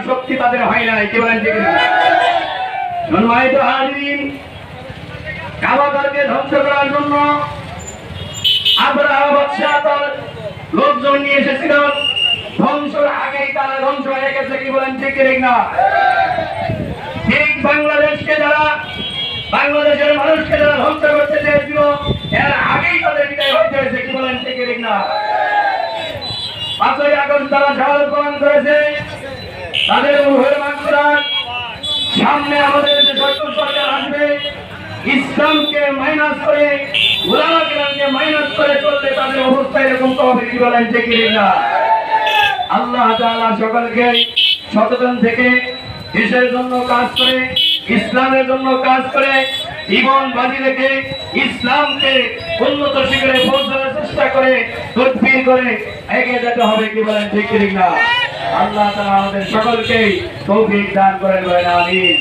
শক্তি তাদের হয় নাই। কি বলেন ঠিক না? সম্মানিত হাজিরিন, কাবাঘরকে ধ্বংস করার জন্য আবরাহা বাদশাহ তার লোকজন নিয়ে এসেছিল। ধ্বংসের আগেই তারা ধ্বংস হয়ে গেছে। কি বলেন ঠিক না? ঠিক বাংলাদেশকে যারা, বাংলাদেশের মানুষকে যারা ধ্বংস করতে চেয়েছিল, এর আগেই তাদের বিদায় হতে হয়েছে। কি বলেন ঠিক না? 5ই আগস্ট তারা শাহাদাত বরণ করেছে, তাদের রূহের মাগফিরাত সামনে আমাদের যে সরকার আসবে, ইসলামকে মাইনাস করে, উলামা কেরামকে মাইনাস করে চললে তাদের অবস্থা এরকম তো হবে। কি বলেন ঠিক না? আল্লাহ তাআলা সকলকে সচেতন থেকে দেশের জন্য কাজ করে, ইসলামের জন্য কাজ করে, জীবন বাজি রেখে ইসলামকে উন্নত শিখরে পৌঁছানোর চেষ্টা করে, তদবির করে এগিয়ে যেতে হবে। কি বলেন ঠিক না? আল্লাহ তাআলা আমাদের সকলকে তৌফিক দান করেন। আমিন।